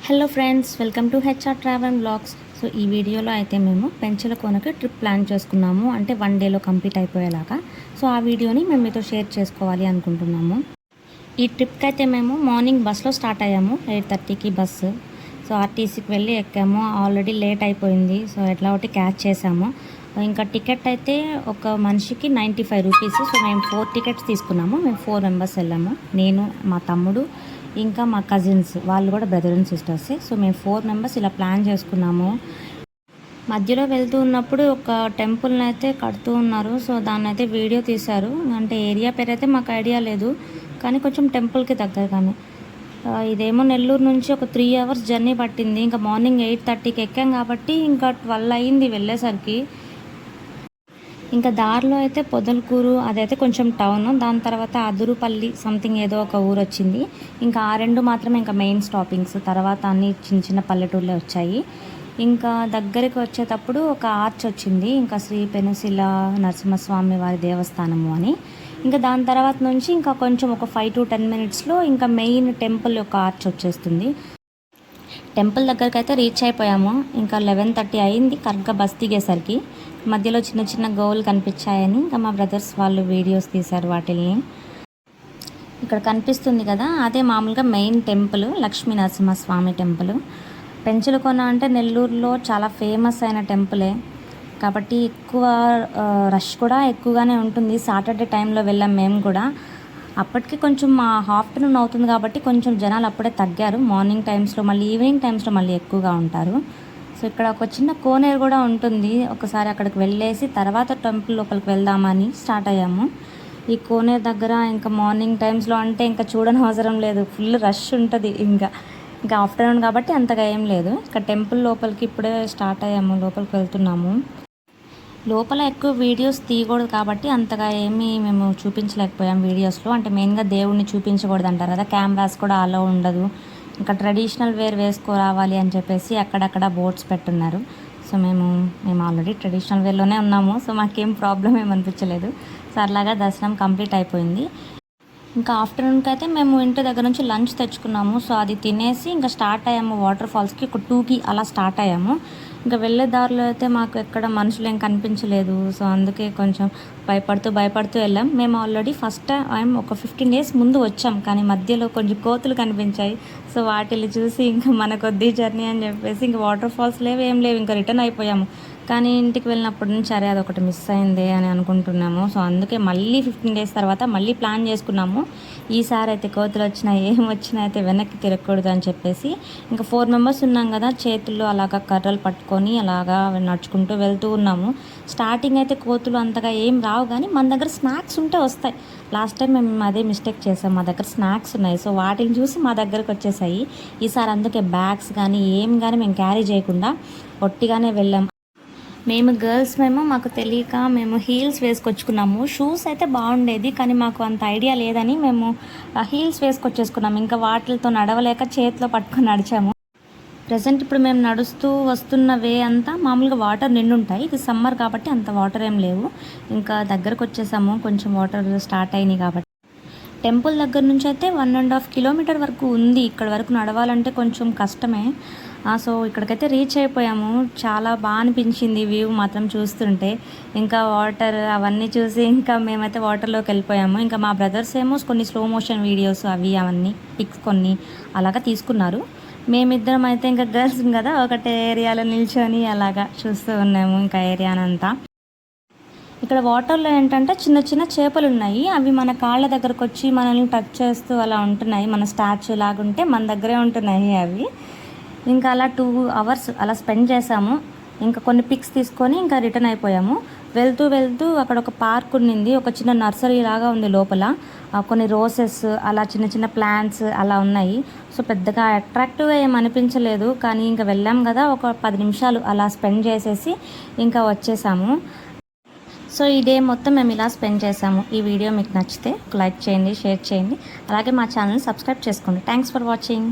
Hello friends, welcome to HR travel blogs. So ఈ వీడియోలో అయితే మేము పెంచలకోనకి ట్రిప్ ప్లాన్ చేసుకున్నాము, అంటే 1 డేలో కంప్లీట్ అయిపోయేలాగా. సో ఆ వీడియోని మేము మీతో షేర్ చేసుకోవాలి అనుకుంటున్నాము. ఈ ట్రిప్కి అయితే మేము మార్నింగ్ బస్లో స్టార్ట్ అయ్యాము, 8:30కి బస్సు. సో ఆర్టీసీకి వెళ్ళి ఎక్కాము. ఆల్రెడీ లేట్ అయిపోయింది, సో ఎట్లా ఒకటి క్యాచ్ చేసాము. ఇంకా టికెట్ అయితే ఒక మనిషికి 95 రూపీస్. సో మేము 4 టికెట్స్ తీసుకున్నాము. మేము 4 మెంబర్స్ వెళ్ళాము, నేను, మా తమ్ముడు, ఇంకా మా కజిన్స్, వాళ్ళు కూడా బ్రదర్ అండ్ సిస్టర్స్. సో మేము 4 మెంబర్స్ ఇలా ప్లాన్ చేసుకున్నాము. మధ్యలో వెళ్తూ ఉన్నప్పుడు ఒక టెంపుల్ని అయితే కడుతూ ఉన్నారు. సో దాన్ని అయితే వీడియో తీశారు. అంటే ఏరియా పేరు అయితే మాకు ఐడియా లేదు, కానీ కొంచెం టెంపుల్కి దగ్గర. కానీ ఇదేమో నెల్లూరు నుంచి ఒక 3 అవర్స్ జర్నీ పట్టింది. ఇంకా మార్నింగ్ 8:30కి ఎక్కాం కాబట్టి ఇంకా 12 అయింది వెళ్ళేసరికి. ఇంకా దారిలో అయితే పొదలకూరు, అదైతే కొంచెం టౌన్. దాని తర్వాత అదురుపల్లి సంథింగ్ ఏదో ఒక ఊరు వచ్చింది. ఇంకా ఆ 2 మాత్రమే ఇంకా మెయిన్ స్టాపింగ్స్. తర్వాత అన్ని చిన్న చిన్న పల్లెటూళ్ళే వచ్చాయి. ఇంకా దగ్గరికి వచ్చేటప్పుడు ఒక ఆర్చ్ వచ్చింది, ఇంకా శ్రీ పెనుసిల నరసింహస్వామి వారి దేవస్థానము అని. ఇంకా దాని తర్వాత నుంచి ఇంకా కొంచెం ఒక 5 to 10 మినిట్స్లో ఇంకా మెయిన్ టెంపుల్ యొక్క ఆర్చ్ వచ్చేస్తుంది. టెంపుల్ దగ్గరికి అయితే రీచ్ అయిపోయాము. ఇంకా 11:30 అయింది కరెక్ట్గా బస్ దిగేసరికి. మధ్యలో చిన్న చిన్న గోవులు కనిపించాయని ఇంకా మా బ్రదర్స్ వాళ్ళు వీడియోస్ తీశారు వాటిని. ఇక్కడ కనిపిస్తుంది కదా, అదే మామూలుగా main temple, Lakshmi Narasimhaswamy temple. Penchalakona అంటే నెల్లూరులో చాలా ఫేమస్ అయిన టెంపులే కాబట్టి ఎక్కువ రష్ కూడా ఎక్కువగానే ఉంటుంది. సాటర్డే టైంలో వెళ్ళాం మేము కూడా. అప్పటికి కొంచెం ఆఫ్టర్నూన్ అవుతుంది కాబట్టి కొంచెం జనాలు అప్పుడే తగ్గారు. మార్నింగ్ టైమ్స్లో మళ్ళీ ఈవినింగ్ టైమ్స్లో మళ్ళీ ఎక్కువగా ఉంటారు. సో ఇక్కడ ఒక చిన్న కోనేరు కూడా ఉంటుంది. ఒకసారి అక్కడికి వెళ్ళేసి తర్వాత టెంపుల్ లోపలికి వెళ్దామని స్టార్ట్ అయ్యాము. ఈ కోనేరు దగ్గర ఇంకా మార్నింగ్ టైమ్స్లో అంటే ఇంకా చూడని అవసరం లేదు, ఫుల్ రష్ ఉంటుంది. ఇంకా ఆఫ్టర్నూన్ కాబట్టి అంతగా ఏం లేదు. ఇంకా టెంపుల్ లోపలికి ఇప్పుడే స్టార్ట్ అయ్యాము, లోపలికి వెళ్తున్నాము. లోపల ఎక్కువ వీడియోస్ తీయకూడదు కాబట్టి అంతగా ఏమీ మేము చూపించలేకపోయాం వీడియోస్లో. అంటే మెయిన్గా దేవుడిని చూపించకూడదు అంటారు కదా, కెమెరాస్ కూడా అలో ఉండదు. ఇంకా ట్రెడిషనల్ వేర్ వేసుకోరావాలి అని చెప్పేసి అక్కడక్కడ బోర్డ్స్ పెట్టున్నారు. సో మేము ఆల్రెడీ ట్రెడిషనల్ వేర్లోనే ఉన్నాము. సో మాకేం ప్రాబ్లం ఏమనిపించలేదు. సో అలాగా దర్శనం కంప్లీట్ అయిపోయింది. ఇంకా ఆఫ్టర్నూన్కి అయితే మేము ఇంటి దగ్గర నుంచి లంచ్ తెచ్చుకున్నాము. సో అది తినేసి ఇంకా స్టార్ట్ అయ్యాము వాటర్ ఫాల్స్కి. ఒక 2కి అలా స్టార్ట్ అయ్యాము. ఇంకా వెళ్ళే దారిలో అయితే మాకు ఎక్కడ మనుషులు ఏం కనిపించలేదు. సో అందుకే కొంచెం భయపడుతూ వెళ్ళాం. మేము ఆల్రెడీ ఫస్ట్ టైం ఒక 15 days ముందు వచ్చాం, కానీ మధ్యలో కొంచెం కోతులు కనిపించాయి. సో వాటిని చూసి ఇంకా మన కొద్ది జర్నీ అని చెప్పేసి ఇంకా వాటర్ ఫాల్స్ ఏం లేవు, ఇంకా రిటర్న్ అయిపోయాము. కానీ ఇంటికి వెళ్ళినప్పటి నుంచి సరే అదొకటి మిస్ అయింది అని అనుకుంటున్నాము. సో అందుకే మళ్ళీ 15 days తర్వాత మళ్ళీ ప్లాన్ చేసుకున్నాము. ఈసారి అయితే కోతులు వచ్చినా ఏం వచ్చినా అయితే వెనక్కి తిరగకూడదు అని చెప్పేసి ఇంకా 4 members ఉన్నాం కదా, చేతుల్లో అలాగా కర్రలు పట్టుకొని అలాగా నడుచుకుంటూ వెళ్తూ ఉన్నాము. స్టార్టింగ్ అయితే కోతులు అంతగా ఏం రావు, కానీ మన దగ్గర స్నాక్స్ ఉంటే వస్తాయి. లాస్ట్ టైం మేము అదే మిస్టేక్ చేసాం, మా దగ్గర స్నాక్స్ ఉన్నాయి. సో వాటిని చూసి మా దగ్గరకు వచ్చేసాయి. ఈసారి అందుకే బ్యాగ్స్ కానీ మేము క్యారీ చేయకుండా ఒట్టిగానే వెళ్ళాం. మేము గర్ల్స్ మాకు తెలియక మేము హీల్స్ వేసుకొచ్చుకున్నాము. షూస్ అయితే బాగుండేది, కానీ మాకు అంత ఐడియా లేదని మేము హీల్స్ వేసుకొచ్చేసుకున్నాము. ఇంకా వాటితో నడవలేక చేతిలో పట్టుకొని నడిచాము. ప్రజెంట్ ఇప్పుడు మేము నడుస్తూ వస్తున్న వే అంతా మామూలుగా వాటర్ నిండుంటాయి. ఇది సమ్మర్ కాబట్టి అంత వాటర్ ఏం లేవు. ఇంకా దగ్గరకు వచ్చేసాము, కొంచెం వాటర్ స్టార్ట్ అయినాయి కాబట్టి. టెంపుల్ దగ్గర నుంచి అయితే 1.5 kilometer వరకు ఉంది. ఇక్కడ వరకు నడవాలంటే కొంచెం కష్టమే. సో ఇక్కడికైతే రీచ్ అయిపోయాము. చాలా బాగా అనిపించింది వ్యూ మాత్రం చూస్తుంటే. ఇంకా వాటర్ అవన్నీ చూసి ఇంకా మేమైతే వాటర్లోకి వెళ్ళిపోయాము. ఇంకా మా బ్రదర్స్ ఏమో కొన్ని స్లో మోషన్ వీడియోస్ అవన్నీ పిక్స్ కొన్ని అలాగా తీసుకున్నారు. మేమిద్దరం అయితే ఇంకా గర్ల్స్ కదా, ఒకటే ఏరియాలో నిల్చొని అలాగా చూస్తూ ఉన్నాము ఇంకా ఏరియానంతా. ఇక్కడ వాటర్లో ఏంటంటే చిన్న చిన్న చేపలు ఉన్నాయి. అవి మన కాళ్ళ దగ్గరకు వచ్చి మనల్ని టచ్ చేస్తూ అలా ఉంటున్నాయి. మన స్టాచ్యూ లాగుంటే మన దగ్గరే ఉంటున్నాయి అవి. ఇంకా అలా 2 hours అలా స్పెండ్ చేసాము. ఇంకా కొన్ని పిక్స్ తీసుకొని ఇంకా రిటర్న్ అయిపోయాము. వెళ్తూ అక్కడ ఒక పార్క్ ఉండింది, ఒక చిన్న నర్సరీ లాగా ఉంది లోపల. కొన్ని రోసెస్ అలా చిన్న చిన్న ప్లాంట్స్ అలా ఉన్నాయి. సో పెద్దగా అట్రాక్టివ్గా ఏం అనిపించలేదు, కానీ ఇంకా వెళ్ళాం కదా, ఒక 10 నిమిషాలు అలా స్పెండ్ చేసేసి ఇంకా వచ్చేసాము. సో ఈ డే మొత్తం మేము ఇలా స్పెండ్ చేసాము. ఈ వీడియో మీకు నచ్చితే లైక్ చేయండి, షేర్ చేయండి, అలాగే మా ఛానల్ని సబ్స్క్రైబ్ చేసుకోండి. Thanks for watching.